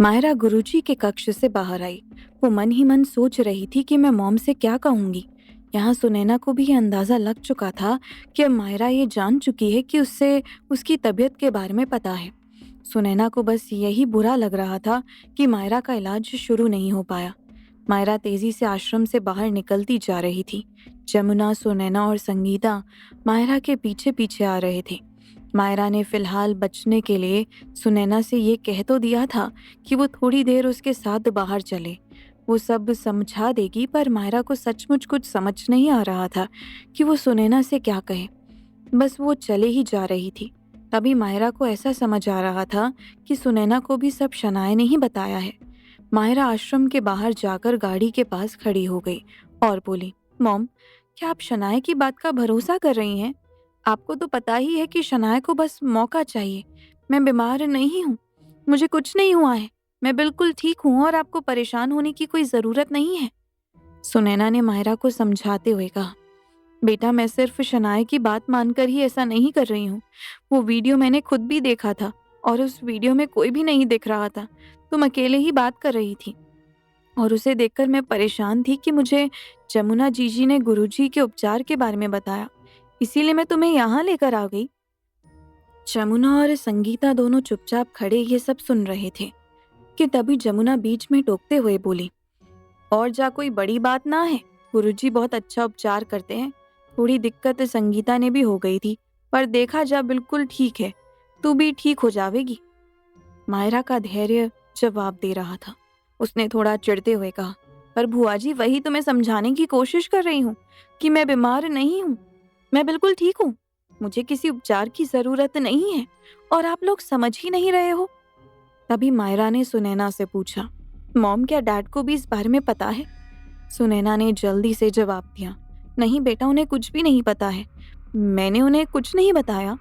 मायरा गुरुजी के कक्ष से बाहर आई। वो मन ही मन सोच रही थी कि मैं मॉम से क्या कहूंगी। यहाँ सुनैना को भी ये अंदाजा लग चुका था कि अब मायरा ये जान चुकी है कि उससे उसकी तबीयत के बारे में पता है। सुनैना को बस यही बुरा लग रहा था कि मायरा का इलाज शुरू नहीं हो पाया। मायरा तेजी से आश्रम से बाहर निकलती जा रही थी। जमुना, सुनैना और संगीता मायरा के पीछे पीछे आ रहे थे। मायरा ने फिलहाल बचने के लिए सुनैना से ये कह तो दिया था कि वो थोड़ी देर उसके साथ बाहर चले। वो सब समझा देगी, पर मायरा को सचमुच कुछ समझ नहीं आ रहा था कि वो सुनैना से क्या कहे। बस वो चले ही जा रही थी। तभी मायरा को ऐसा समझ आ रहा था कि सुनैना को भी सब शनाया ने ही बताया है। मायरा आश्रम के बाहर जाकर गाड़ी के पास खड़ी हो गई और बोली, मॉम, क्या आप शनाया की बात का भरोसा कर रही हैं? आपको तो पता ही है कि शनाया को बस मौका चाहिए। मैं बीमार नहीं हूँ, मुझे कुछ नहीं हुआ है, मैं बिल्कुल ठीक हूँ और आपको परेशान होने की कोई ज़रूरत नहीं है। सुनैना ने मायरा को समझाते हुए कहा, बेटा, मैं सिर्फ शनाया की बात मानकर ही ऐसा नहीं कर रही हूँ। वो वीडियो मैंने खुद भी देखा था और उस वीडियो में कोई भी नहीं दिख रहा था। तुम अकेले ही बात कर रही थी और उसे देखकर मैं परेशान थी कि मुझे जमुना जीजी ने गुरुजी के उपचार के बारे में बताया, इसीलिए मैं तुम्हें यहाँ लेकर आ गई। जमुना और संगीता दोनों चुपचाप खड़े ये सब सुन रहे थे कि तभी जमुना बीच में टोकते हुए बोली, और जा कोई बड़ी बात ना है, गुरुजी बहुत अच्छा उपचार करते हैं। थोड़ी दिक्कत संगीता ने भी हो गई थी, पर देखा जा बिल्कुल ठीक है, तू भी ठीक हो जावेगी। मायरा का धैर्य जवाब दे रहा था। उसने थोड़ा चिढ़ते हुए कहा, पर बुआ जी, वही तो मैं समझाने की कोशिश कर रही हूँ कि मैं बीमार नहीं हूँ, मैं बिल्कुल ठीक हूँ, मुझे किसी उपचार की जरूरत नहीं है और आप लोग समझ ही नहीं रहे हो। तभी मायरा ने सुनैना से पूछा, मॉम, क्या डैड को भी इस बारे में पता है? सुनैना ने जल्दी से जवाब दिया, नहीं बेटा, उन्हें कुछ भी नहीं पता है, मैंने उन्हें कुछ नहीं बताया।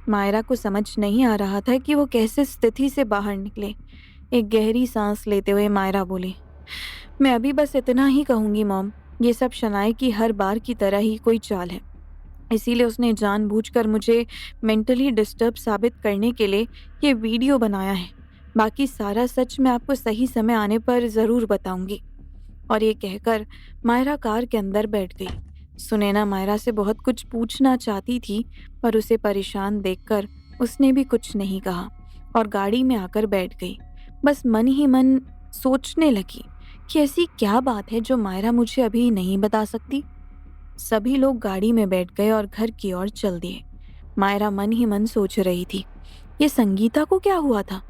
मायरा को समझ नहीं आ रहा था कि वो कैसे स्थिति से बाहर निकले। एक गहरी सांस लेते हुए मायरा बोली, मैं अभी बस इतना ही कहूंगी मॉम, ये सब शनाया की हर बार की तरह ही कोई चाल है। इसीलिए उसने जानबूझकर मुझे मेंटली डिस्टर्ब साबित करने के लिए ये वीडियो बनाया है। बाकी सारा सच मैं आपको सही समय आने पर ज़रूर बताऊंगी। और ये कहकर मायरा कार के अंदर बैठ गई। सुनैना मायरा से बहुत कुछ पूछना चाहती थी, पर उसे परेशान देखकर उसने भी कुछ नहीं कहा और गाड़ी में आकर बैठ गई। बस मन ही मन सोचने लगी कि ऐसी क्या बात है जो मायरा मुझे अभी नहीं बता सकती। सभी लोग गाड़ी में बैठ गए और घर की ओर चल दिए। मायरा मन ही मन सोच रही थी, ये संगीता को क्या हुआ था?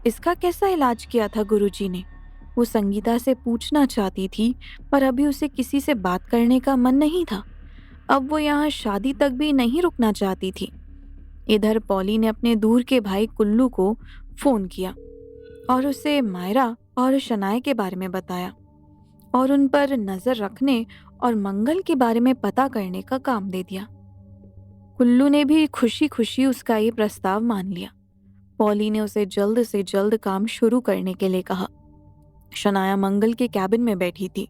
इसका कैसा इलाज किया था गुरुजी ने? वो संगीता से पूछना चाहती थी, पर अभी उसे किसी से बात करने का मन नहीं था। अब वो यहाँ शादी तक भी नहीं रुकना चाहती थी। इधर पॉली ने अपने दूर के भाई कुल्लू को फोन किया और उसे मायरा और शनाया के बारे में बताया और उन पर नजर रखने और मंगल के बारे में पता करने का काम दे दिया। कुल्लू ने भी खुशी खुशी उसका ये प्रस्ताव मान लिया। पॉली ने उसे जल्द से जल्द काम शुरू करने के लिए कहा। शनाया मंगल के कैबिन में बैठी थी।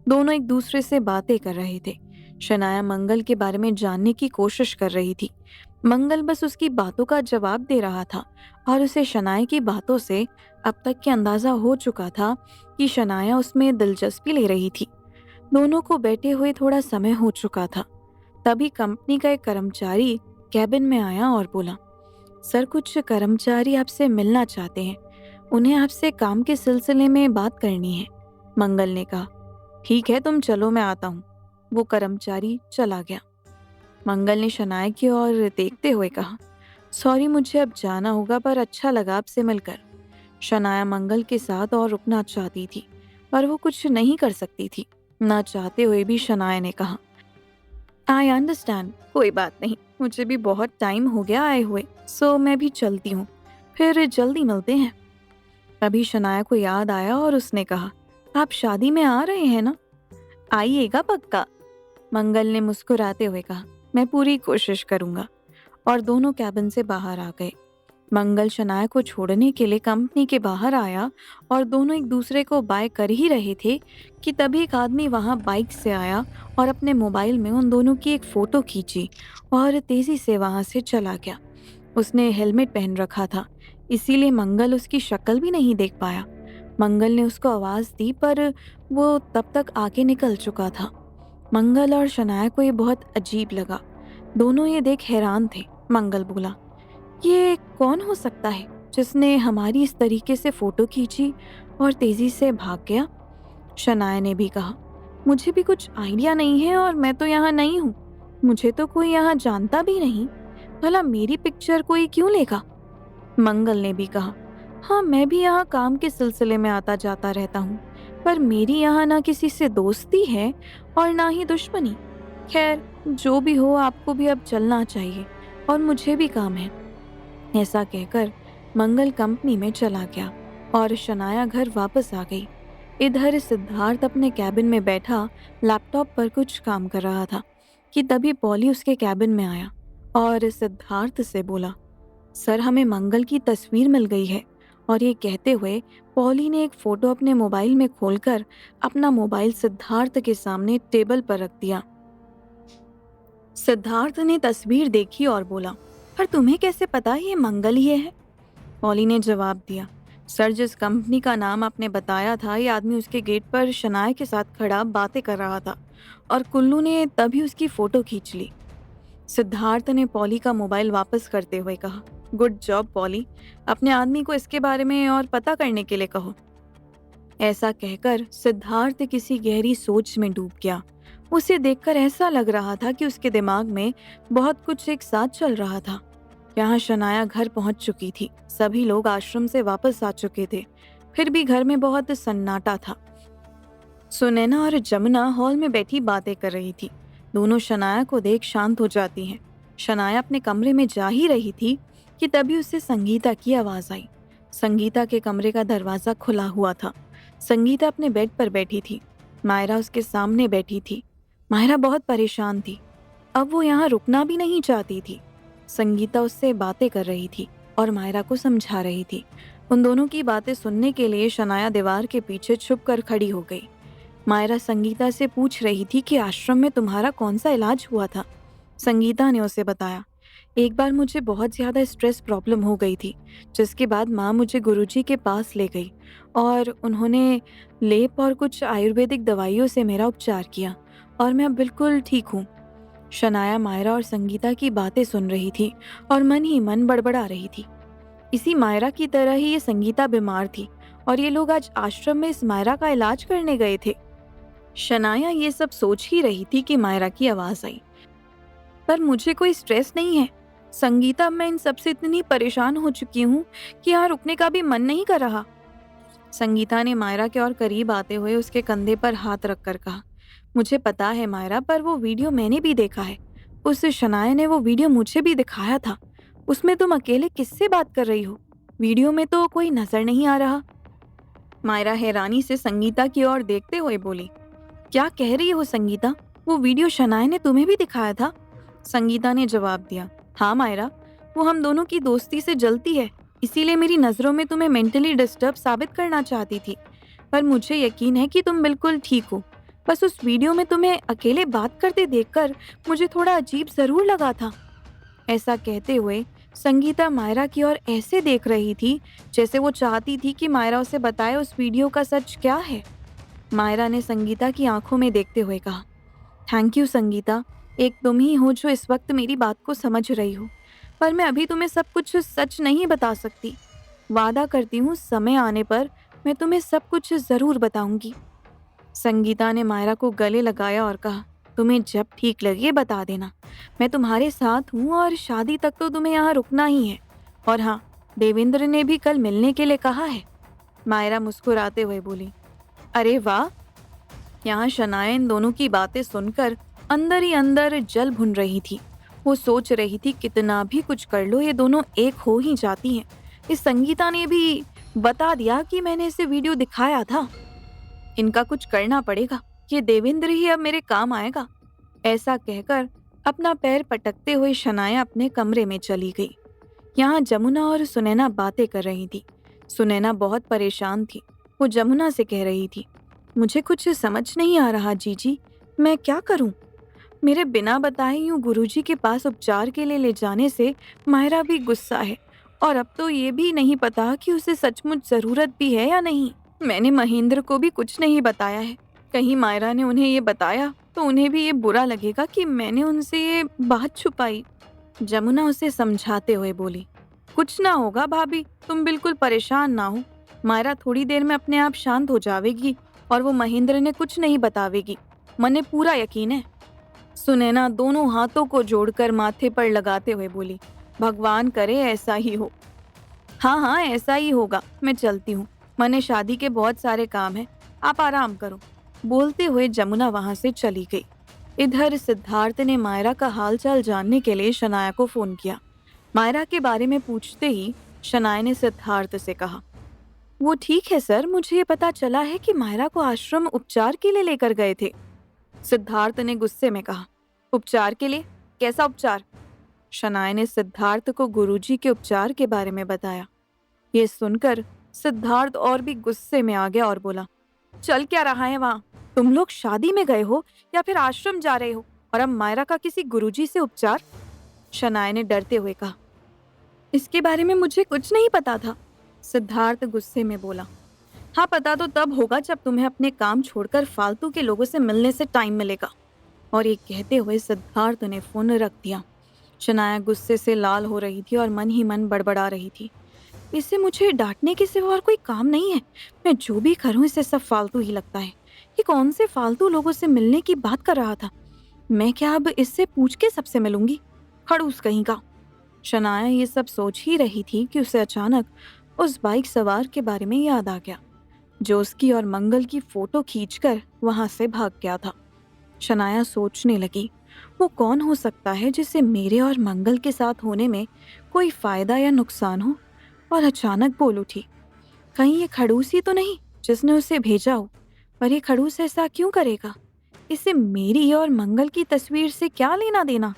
दोनों एक दूसरे से बातें कर रहे थे। शनाया मंगल के बारे में जानने की कोशिश कर रही थी। मंगल बस उसकी बातों का जवाब दे रहा था और उसे शनाया की बातों से अब तक के अंदाजा हो चुका था कि शनाया उसमें दिलचस्पी ले रही थी। दोनों को बैठे हुए थोड़ा समय हो चुका था। तभी कंपनी का एक कर्मचारी कैबिन में आया और बोला, सर, कुछ कर्मचारी आपसे मिलना चाहते हैं, उन्हें आपसे काम के सिलसिले में बात करनी है। मंगल ने कहा, ठीक है, तुम चलो, मैं आता हूँ। वो कर्मचारी चला गया। मंगल ने शनाया की ओर देखते हुए कहा, सॉरी, मुझे अब जाना होगा, पर अच्छा लगा आपसे मिलकर। शनाया मंगल के साथ और रुकना चाहती थी, पर वो कुछ नहीं कर सकती थी। ना चाहते हुए भी शनाया ने कहा, आई अंडरस्टैंड, कोई बात नहीं, मुझे भी बहुत टाइम हो गया आए हुए, सो मैं भी चलती हूँ, फिर जल्दी मिलते हैं। तभी शनाया को याद आया और उसने कहा, आप शादी में आ रहे हैं ना? आइएगा पक्का। मंगल ने मुस्कुराते हुए कहा, मैं पूरी कोशिश करूंगा। और दोनों कैबिन से बाहर आ गए। मंगल शनाया को छोड़ने के लिए कंपनी के बाहर आया और दोनों एक दूसरे को बाय कर ही रहे थे कि तभी एक आदमी वहां बाइक से आया और अपने मोबाइल में उन दोनों की एक फ़ोटो खींची और तेज़ी से वहां से चला गया। उसने हेलमेट पहन रखा था, इसीलिए मंगल उसकी शक्ल भी नहीं देख पाया। मंगल ने उसको आवाज़ दी पर वो तब तक आगे निकल चुका था। मंगल और शनाया को ये बहुत अजीब लगा। दोनों ये देख हैरान थे। मंगल बोला, ये कौन हो सकता है जिसने हमारी इस तरीके से फ़ोटो खींची और तेज़ी से भाग गया? शनाया ने भी कहा, मुझे भी कुछ आइडिया नहीं है और मैं तो यहाँ नहीं हूँ। मुझे तो कोई यहाँ जानता भी नहीं। भला मेरी पिक्चर कोई क्यों लेगा? मंगल ने भी कहा, हाँ मैं भी यहाँ काम के सिलसिले में आता जाता रहता हूँ, पर मेरी यहाँ ना किसी से दोस्ती है और ना ही दुश्मनी। खैर जो भी हो, आपको भी अब चलना चाहिए और मुझे भी काम है। ऐसा कहकर मंगल कंपनी में चला गया और शनाया घर वापस आ गई। इधर सिद्धार्थ अपने कैबिन में बैठा लैपटॉप पर कुछ काम कर रहा था कि तभी पॉली उसके कैबिन में आया और सिद्धार्थ से बोला, सर हमें मंगल की तस्वीर मिल गई है। और ये कहते हुए पॉली ने एक फ़ोटो अपने मोबाइल में खोलकर अपना मोबाइल सिद्धार्थ के सामने टेबल पर रख दिया। सिद्धार्थ ने तस्वीर देखी और बोला, पर तुम्हें कैसे पता ये मंगल ही है? पॉली ने जवाब दिया, सर जिस कंपनी का नाम आपने बताया था, ये आदमी उसके गेट पर शनाया के साथ खड़ा बातें कर रहा था और कुल्लू ने तभी उसकी फ़ोटो खींच ली। सिद्धार्थ ने पॉली का मोबाइल वापस करते हुए कहा, गुड जॉब पॉली, अपने आदमी को इसके बारे में और पता करने के लिए कहो। ऐसा कहकर सिद्धार्थ किसी गहरी सोच में डूब गया। उसे देखकर ऐसा लग रहा था कि उसके दिमाग में बहुत कुछ एक साथ चल रहा था। यहाँ शनाया घर पहुंच चुकी थी। सभी लोग आश्रम से वापस आ चुके थे। फिर भी घर में बहुत सन्नाटा था। सुनैना और जमुना हॉल में बैठी बातें कर रही थी। दोनों शनाया को देख शांत हो जाती हैं। शनाया अपने कमरे में जा ही रही थी कि तभी उसे संगीता की आवाज़ आई। संगीता के कमरे का दरवाज़ा खुला हुआ था। संगीता अपने बेड पर बैठी थी। मायरा उसके सामने बैठी थी। मायरा बहुत परेशान थी। अब वो यहाँ रुकना भी नहीं चाहती थी। संगीता उससे बातें कर रही थी और मायरा को समझा रही थी। उन दोनों की बातें सुनने के लिए शनाया दीवार के पीछे छुप कर खड़ी हो गई। मायरा संगीता से पूछ रही थी कि आश्रम में तुम्हारा कौन सा इलाज हुआ था। संगीता ने उसे बताया, एक बार मुझे बहुत ज़्यादा स्ट्रेस प्रॉब्लम हो गई थी, जिसके बाद माँ मुझे गुरुजी के पास ले गई और उन्होंने लेप और कुछ आयुर्वेदिक दवाइयों से मेरा उपचार किया और मैं अब बिल्कुल ठीक हूँ। शनाया मायरा और संगीता की बातें सुन रही थी और मन ही मन बड़बड़ा रही थी। इसी मायरा की तरह ही ये संगीता बीमार थी और ये लोग आज आश्रम में इस मायरा का इलाज करने गए थे। शनाया ये सब सोच ही रही थी कि मायरा की आवाज़ आई, पर मुझे कोई स्ट्रेस नहीं है संगीता, मैं इन सबसे इतनी परेशान हो चुकी हूँ कि यहाँ रुकने का भी मन नहीं कर रहा। संगीता ने मायरा के और करीब आते हुए उसके कंधे पर हाथ रखकर कहा, मुझे पता है मायरा, पर वो वीडियो मैंने भी देखा है। उस शनाया ने वो वीडियो मुझे भी दिखाया था। उसमें तुम अकेले किससे बात कर रही हो? वीडियो में तो कोई नजर नहीं आ रहा। मायरा हैरानी से संगीता की ओर देखते हुए बोली, क्या कह रही हो संगीता? वो वीडियो शनाया ने तुम्हें भी दिखाया था? संगीता ने जवाब दिया, हाँ मायरा, वो हम दोनों की दोस्ती से जलती है, इसीलिए मेरी नज़रों में तुम्हें मेंटली डिस्टर्ब साबित करना चाहती थी। पर मुझे यकीन है कि तुम बिल्कुल ठीक हो। बस उस वीडियो में तुम्हें अकेले बात करते देखकर मुझे थोड़ा अजीब ज़रूर लगा था। ऐसा कहते हुए संगीता मायरा की ओर ऐसे देख रही थी जैसे वो चाहती थी कि मायरा उसे बताए उस वीडियो का सच क्या है। मायरा ने संगीता की आंखों में देखते हुए कहा, थैंक यू संगीता, एक तुम ही हो जो इस वक्त मेरी बात को समझ रही हो, पर मैं अभी तुम्हें सब कुछ सच नहीं बता सकती। वादा करती हूँ समय आने पर मैं तुम्हें सब कुछ ज़रूर बताऊंगी। संगीता ने मायरा को गले लगाया और कहा, तुम्हें जब ठीक लगे बता देना, मैं तुम्हारे साथ हूँ और शादी तक तो तुम्हें यहाँ रुकना ही है। और हाँ, देवेंद्र ने भी कल मिलने के लिए कहा है। मायरा मुस्कुराते हुए बोली, अरे वाह। यहाँ शनाया इन दोनों की बातें सुनकर अंदर ही अंदर जल भुन रही थी। वो सोच रही थी कितना भी कुछ कर लो ये दोनों एक हो ही जाती हैं। इस संगीता ने भी बता दिया कि मैंने इसे वीडियो दिखाया था। इनका कुछ करना पड़ेगा, ये देवेंद्र ही अब मेरे काम आएगा। ऐसा कहकर अपना पैर पटकते हुए शनाया अपने कमरे में चली गई। यहाँ जमुना और सुनैना बातें कर रही थी। सुनैना बहुत परेशान थी। वो जमुना से कह रही थी, मुझे कुछ समझ नहीं आ रहा जीजी, मैं क्या करूं? मेरे बिना बताए यूं गुरुजी के पास उपचार के लिए ले जाने से मायरा भी गुस्सा है और अब तो ये भी नहीं पता कि उसे सचमुच ज़रूरत भी है या नहीं। मैंने महेंद्र को भी कुछ नहीं बताया है। कहीं मायरा ने उन्हें ये बताया तो उन्हें भी ये बुरा लगेगा कि मैंने उनसे ये बात छुपाई। जमुना उसे समझाते हुए बोली, कुछ ना होगा भाभी, तुम बिल्कुल परेशान ना हो। मायरा थोड़ी देर में अपने आप शांत हो जाएगी और वो महेंद्र ने कुछ नहीं बतावेगी। मने पूरा यकीन है। सुनैना दोनों हाथों को जोड़कर माथे पर लगाते हुए बोली, भगवान करे ऐसा ही हो। हाँ हाँ, ऐसा ही होगा। मैं चलती हूँ, मने शादी के बहुत सारे काम हैं, आप आराम करो। बोलते हुए जमुना वहां से चली गई। इधर सिद्धार्थ ने मायरा का हालचाल जानने के लिए शनाया को फोन किया। मायरा के बारे में पूछते ही शनाया ने सिद्धार्थ से कहा, वो ठीक है सर, मुझे ये पता चला है कि मायरा को आश्रम उपचार के लिए लेकर गए थे। सिद्धार्थ ने गुस्से में कहा, उपचार के लिए? कैसा उपचार? शनाया ने सिद्धार्थ को गुरुजी के उपचार के बारे में बताया। ये सुनकर सिद्धार्थ और भी गुस्से में आ गया और बोला, चल क्या रहा है वहां? तुम लोग शादी में गए हो या फिर आश्रम जा रहे हो, और अब मायरा का किसी गुरुजी से उपचार? शनाया ने डरते हुए कहा, इसके बारे में मुझे कुछ नहीं पता था। सिद्धार्थ गुस्से में बोला, हाँ पता तो तब होगा जब तुम्हें अपने काम छोड़कर फालतू के लोगों से मिलने से टाइम मिलेगा। और ये कहते हुए सिद्धार्थ ने फोन रख दिया। शनाया गुस्से से लाल हो रही थी और मन ही मन बड़बड़ा रही थी, इससे मुझे डांटने के सिवा और कोई काम नहीं है। मैं जो भी करूं इसे सब फालतू ही लगता है। ये कौन से फालतू लोगों से मिलने की बात कर रहा था? मैं क्या अब इससे पूछ के सबसे मिलूंगी? खड़ूस कहीं का। शनाया ये सब सोच ही रही थी कि उसे अचानक उस बाइक सवार के बारे में याद आ गया जो उसकी और मंगल की फोटो खींचकर वहां से भाग गया था। शनाया सोचने लगी, वो कौन हो सकता है जिसे मेरे और मंगल के साथ होने में कोई फायदा या नुकसान हो? और अचानक बोल उठी, कहीं ये खड़ूस ही तो नहीं जिसने उसे भेजा हो? पर ये खड़ूस ऐसा क्यों करेगा? इसे मेरी और मंगल की तस्वीर से क्या लेना देना?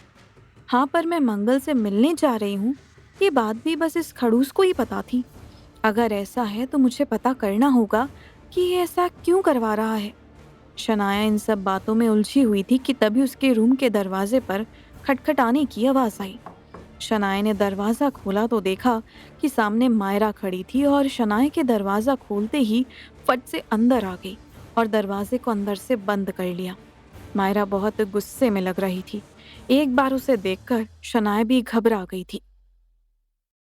हाँ, पर मैं मंगल से मिलने जा रही हूँ, ये बात भी बस इस खड़ूस को ही पता थी। अगर ऐसा है तो मुझे पता करना होगा कि ये ऐसा क्यों करवा रहा है। शनाया इन सब बातों में उलझी हुई थी कि तभी उसके रूम के दरवाजे पर खटखटाने की आवाज आई। शनाया ने दरवाज़ा खोला तो देखा कि सामने मायरा खड़ी थी और शनाया के दरवाज़ा खोलते ही फट से अंदर आ गई और दरवाजे को अंदर से बंद कर लिया। मायरा बहुत गुस्से में लग रही थी। एक बार उसे देखकर शनाया भी घबरा गई थी।